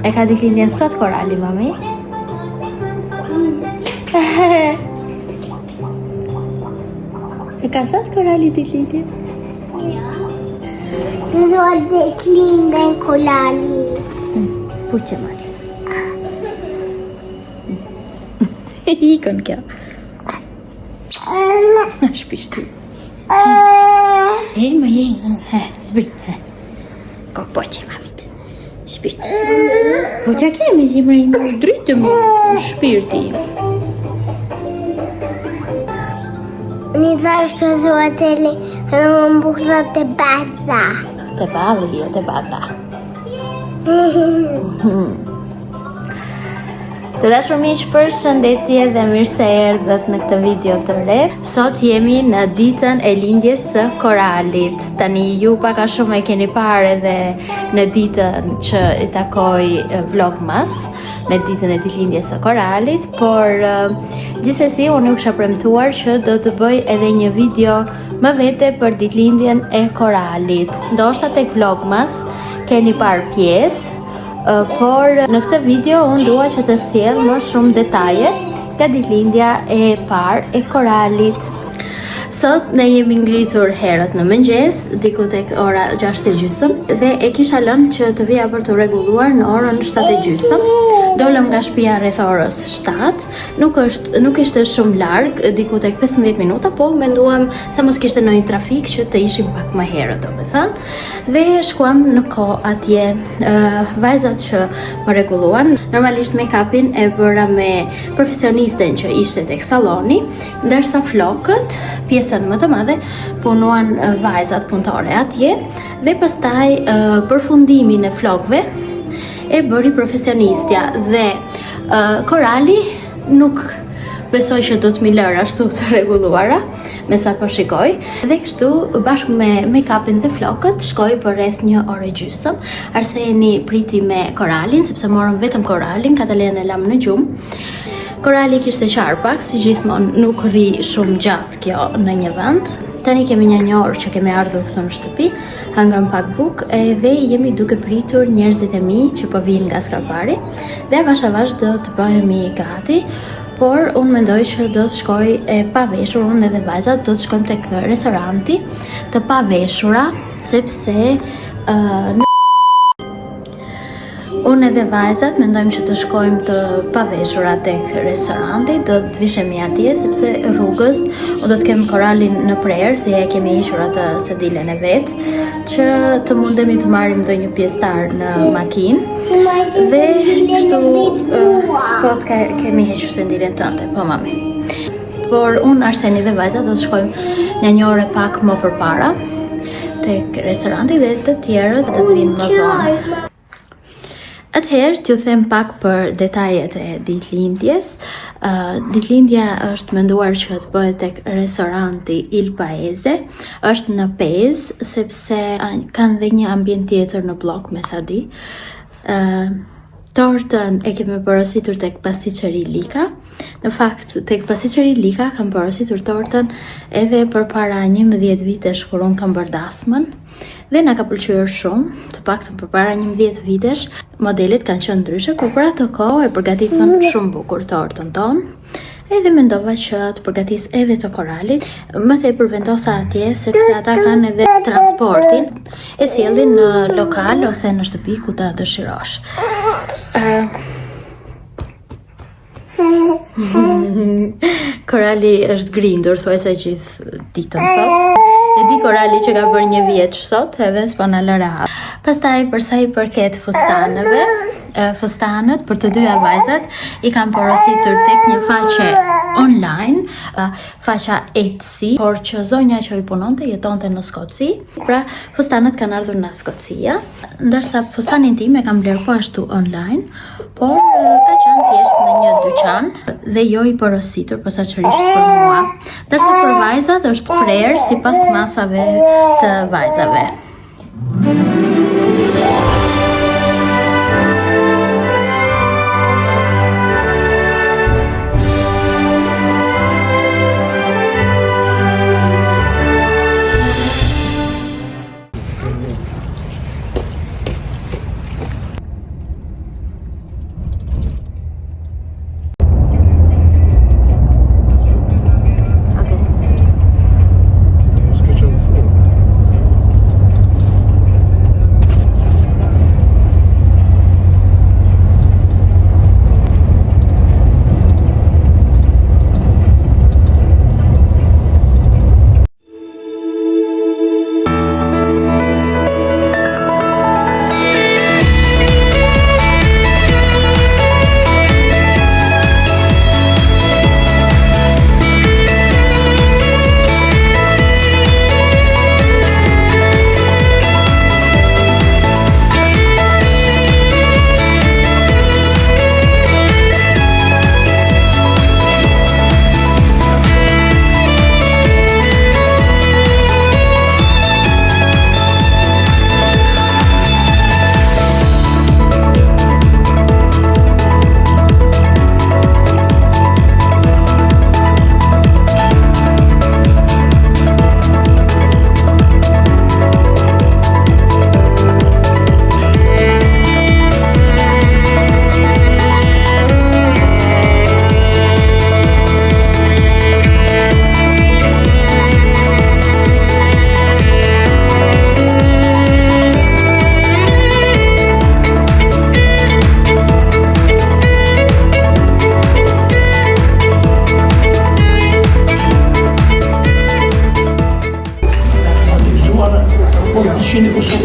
E ka ditëlindjen sot Korali, mami? E ka sot Korali ditëlindjen? Zor ditëlindjen Korali. Puqe mali. Ikon kjo. Shpishti. Më zbrit. Kok poqe mamit. Shpirt. Po që kemi që më dritë më shpirti. Një thash të zuateli në më mbuhë të bata. Të bali, jo të bata. Të dashur miq, përshëndetje dhe mirë se erdhët në këtë video të re. Sot jemi në ditën e lindjes së Koralit. Tani ju pak a shumë e keni parë edhe në ditën që i takoi Vlogmas me ditën e ditëlindjes së Koralit, por gjithsesi unë ju kisha premtuar që do të bëj edhe një video më vete për ditëlindjen e Koralit. Ndoshta tek Vlogmas keni parë pjesë, por në këtë video unë dua që të sjell më shumë detaje nga ditëlindja e parë e Koralit. Sot ne jemi ngritur herët në mëngjes, diku tek ora 6:30 dhe e kisha lënë që të vija për të rregulluar në orën 7:30. Dolëm nga shtëpia rreth orës 7. Nuk ishte shumë larg, diku tek 15 minuta, po menduam se mos kishte ndonjë trafik që të ishim pak më herët, domethënë. Dhe shkuam në kohë atje. Vajzat që më rregulluan, normalisht make-upin e bëra me profesionisten që ishte tek salloni, ndërsa flokët, pjesën më të madhe, punuan vajzat punëtore atje dhe pastaj përfundimin e flokëve e bëri profesionistja dhe Korali nuk besoj që do të mi lërë ashtu të rregulluara me sa po shikoj dhe kështu bashkë me make-upin dhe flokët shkoj për rreth 1 orë e gjysmë. Arseni priti me Koralin sepse morëm vetëm Koralin, Katalena e lam në gjumë. Korali kishte qarë pak, si gjithmonë nuk rri shumë gjatë kjo në një vend. Tani kemi një orë që kemi ardhur këtu në shtëpi, hëngrëm pak bukë dhe jemi duke pritur njerëzit e mi që po vinë nga Skarpari dhe avash do të bëhemi gati, por unë mendoj që do të shkoj e paveshur, unë edhe vajzat do të shkojmë tek restoranti të paveshura, sepse unë edhe vajzat mendojmë që të shkojmë të paveshura tek restoranti, do të vishemi atje sepse rrugës do të kem Koralin në prerë, se ja kemi hequr atë sedilen e vet, që të mundemi të marrim ndonjë pjesëtar në makinë. Dhe kështu po kemi hequr sedilen tënde, po mami. Por unë, Arseni dhe vajzat do të shkojmë një orë pak më përpara tek restoranti dhe të tjerët do të vinë më vonë. Atëherë t'ju them pak për detajet e ditëlindjes. Ditëlindja është menduar që të bëhet tek restoranti Il Paese, është në Pezë, sepse kanë dhe një ambient tjetër në blok me sa di. Tortën e kemi porositur tek Pasticceri Lika. Në fakt, tek Pasticceri Lika kam porositur tortën edhe përpara 11 vitesh kur unë kam bërë dasmën. Dhe na ka pëlqyer shumë, të paktën përpara 11 vitesh, modelet kanë qenë ndryshe, por për ato kohë e përgatitën shumë bukur tortën tonë. Edhe mendova që të përgatis edhe të Koralit, më tepër vendosa atje sepse ata kanë edhe transportin, e sjellin në lokal ose në shtëpi ku ta dëshirosh. Korali është grindur thuajse gjithë ditën sot. E di Korali që ka bërë 1 vjeç sot edhe s'po na lë rehat. Pastaj për sa i përket fustanëve, fustanët për të dyja vajzat i kam porositur tek një faqe online, faqja Etsy, por që zonja që i punonte jetonte në Skoci, pra fustanët kanë ardhur nga Skocia, ndërsa fustanin tim e kam bler po ashtu online, por ka qenë thjesht në një dyqan dhe jo i porositur posaçërisht për mua, ndërsa për vajzat është prerë sipas masave të vajzave. Şimdi bu soru.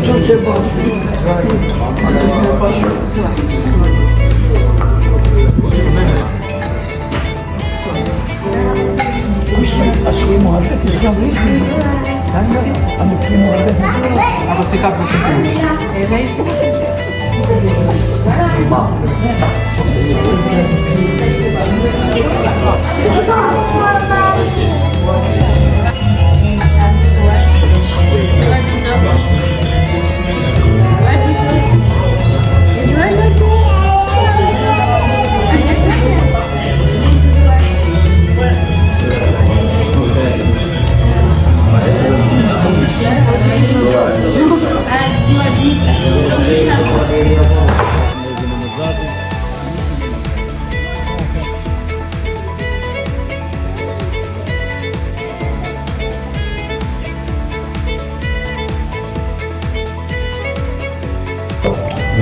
Çok şey var. Asli muhabbet İslam değil mi? Hani bu muhabbet ama sikap bu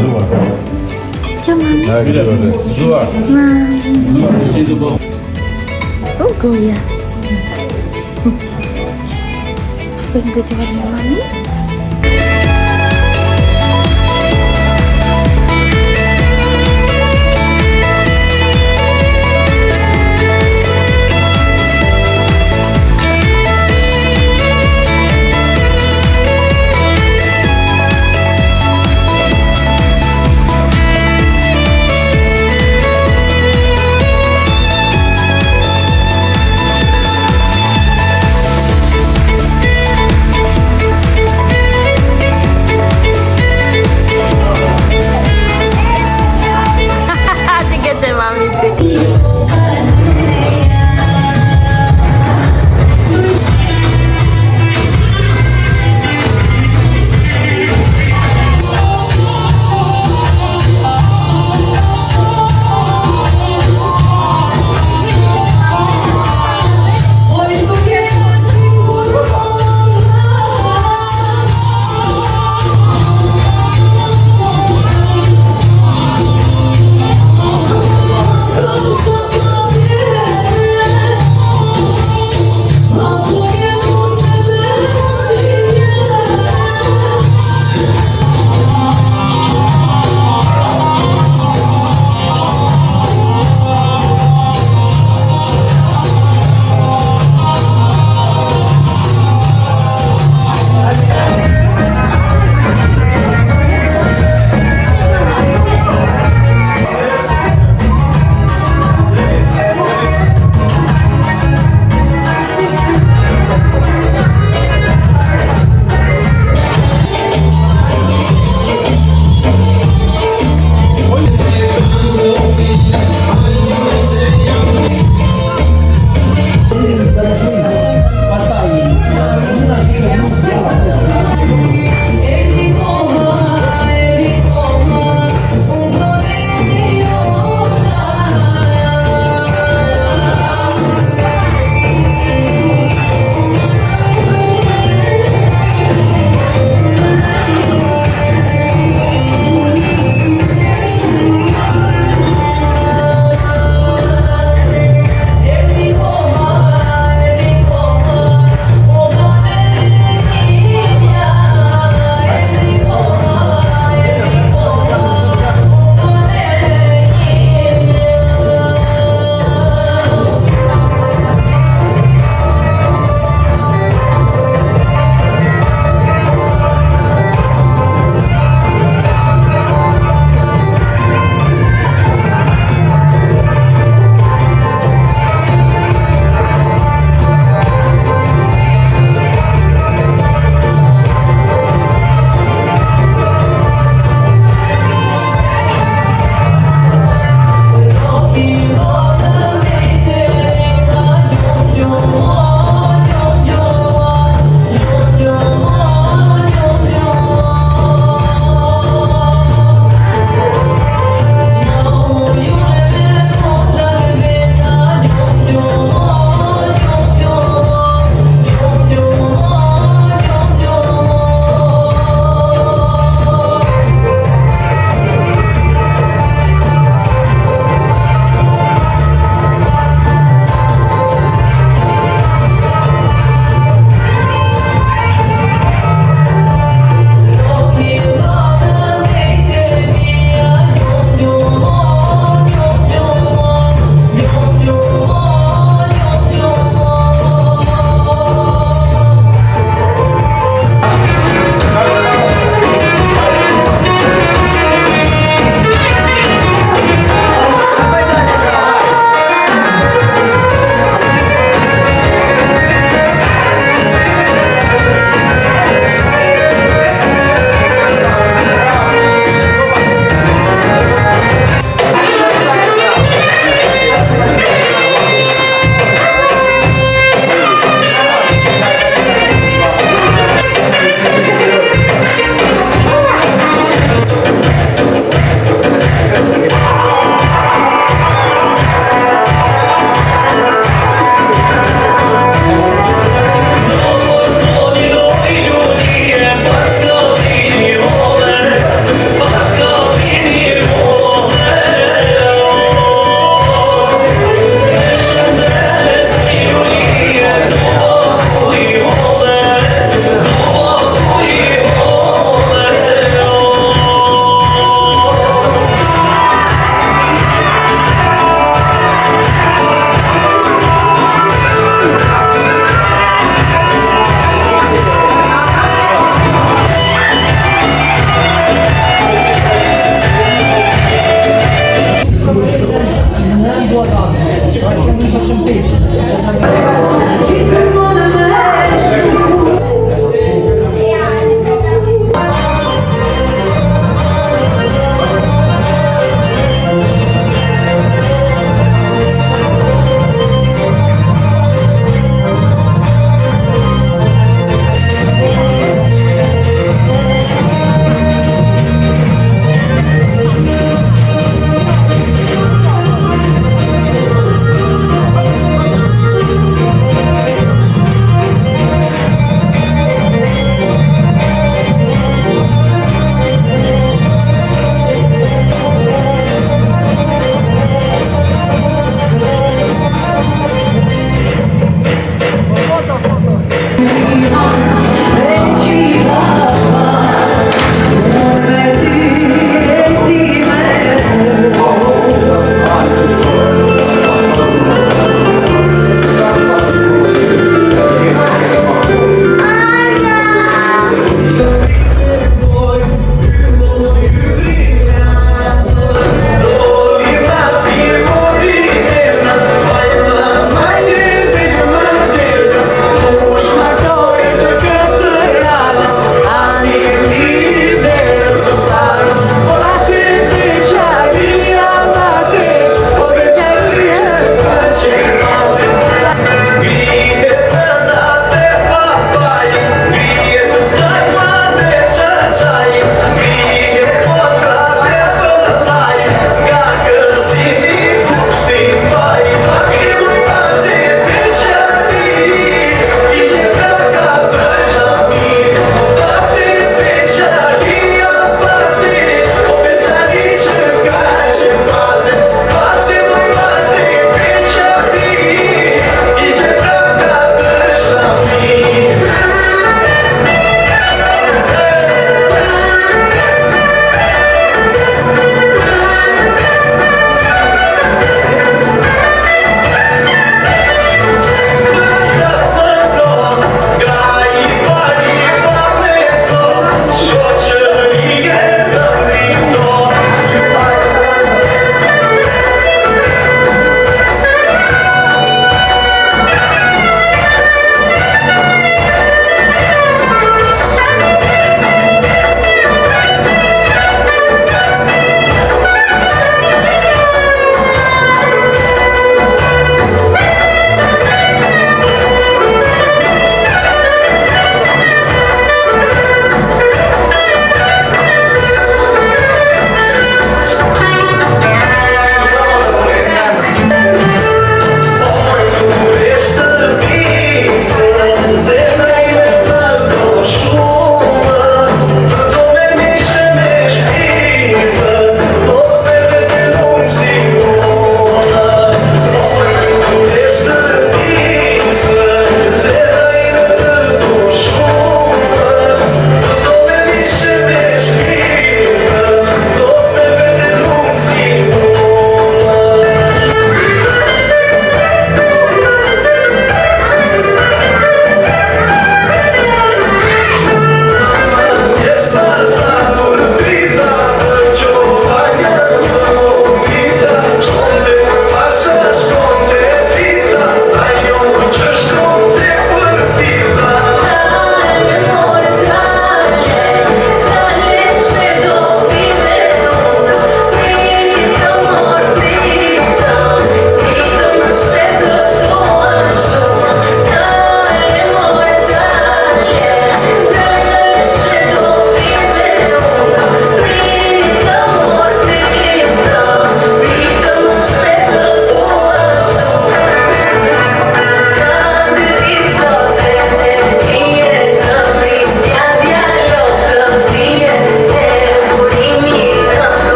Su var. Tamam. Her biri öyle. Su var. Su var. Şeydi bu. Oh, goya. Pwede ko ito mo, mami?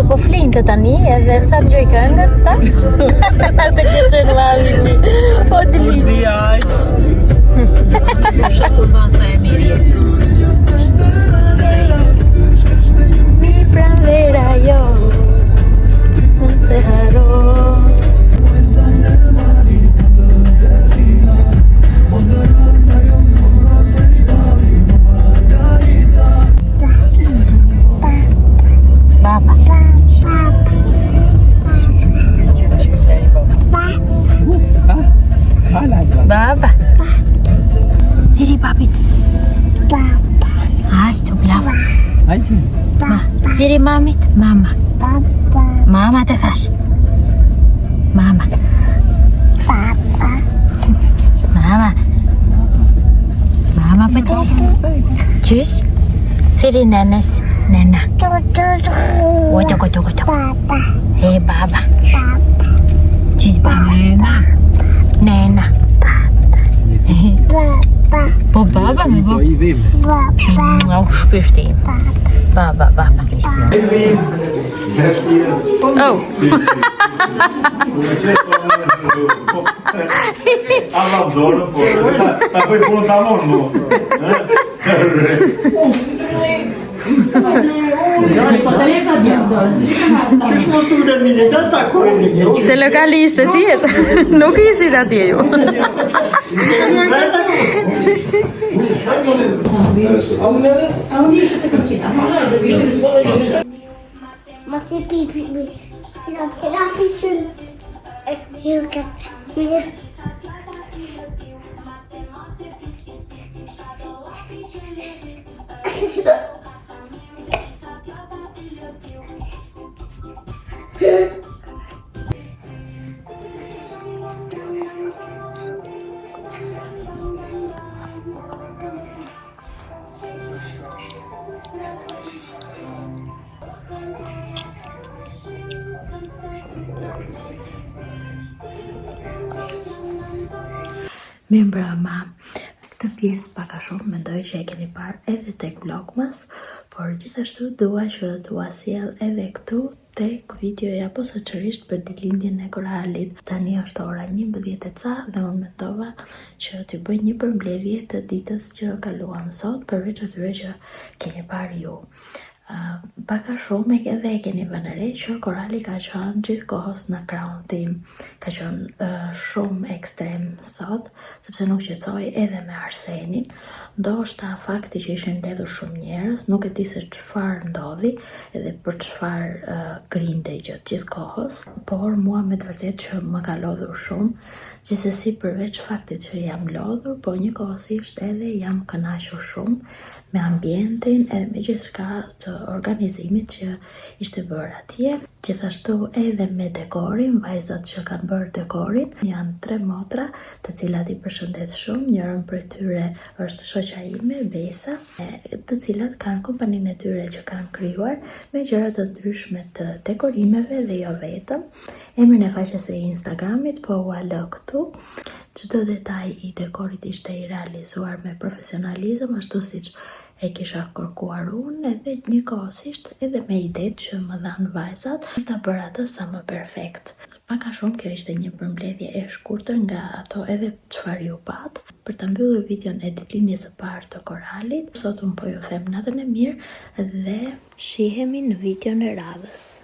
Po flinte tani edhe sa dëgjoj këngët ta. Të këtë në marriti. O di aq. Pusha kurban sa e mirë. Mi pranvera jo. Mos të haro. Baba. Baba. Diri papit. Papa. Astu blava. Hajde. Diri mamit. Mama. Papa. Mama të thash. Mama. Papa. Mama. Mama për të. Qysh? Diri nenes. Nena. Oto, oto, oto. Papa. Hey, baba. Papa. Qysh baba? Nena. Nena. Papa. Po baba me bo. I vim. Papa. Au shpirtim. Baba, baba. Oh. Allah dorë, po. Ta bëj punë tamam, mo. Qysh mos të vlet mine, da takojnë. Te lokalisht e tjetë, nuk ishin atje ju. Ma se pipi. Ja, se la pichul. Eu că Mirë mbrëma, këtë pjesë pak a shumë mendoj që e keni parë edhe tek Vlogmas, por gjithashtu dua që t'ua sjell edhe këtu tek videoja posaçërisht për ditëlindjen e Koralit. Tani është ora 11:00 dhe unë mendova që t'ju bëj një përmbledhje të ditës që kaluam sot, përveç atyre që keni parë ju. Pak a shumë edhe e keni vënë re që Korali ka qenë gjithkohës në krahun tim. Ka qenë shumë ekstrem sot, sepse nuk qetësoj edhe me Arsenin. Ndoshta fakti që ishin mbledhur shumë njerëz, nuk e di se çfarë ndodhi edhe për çfarë grindej gjatë gjithë kohës, por mua me të vërtetë që më ka lodhur shumë. Gjithsesi përveç faktit që jam lodhur, po njëkohësisht edhe jam kënaqur shumë me ambientin edhe me gjithçka të organizimit që ishte bërë atje. Gjithashtu edhe me dekorin, vajzat që kanë bërë dekorin janë 3 motra, të cilat i përshëndes shumë. Njërën për tyre është shoqja ime, Besa, të cilat kanë kompaninë e tyre që kanë krijuar me gjëra të ndryshme të dekorimeve dhe jo vetëm. Emrin e faqes së Instagramit po ua lë këtu. Çdo detaj i dekorit ishte i realizuar me profesionalizëm, ashtu siç e kisha kërkuar unë, edhe njëkohësisht edhe me idetë që më dhanë vajzat për ta bërë atë sa më perfekt. Pak a shumë kjo ishte një përmbledhje e shkurtër nga ato edhe çfarë ju pat, për ta mbyllur videon e ditëlindjes së parë të Koralit. Sot unë po ju them natën e mirë dhe shihemi në videon e radhës.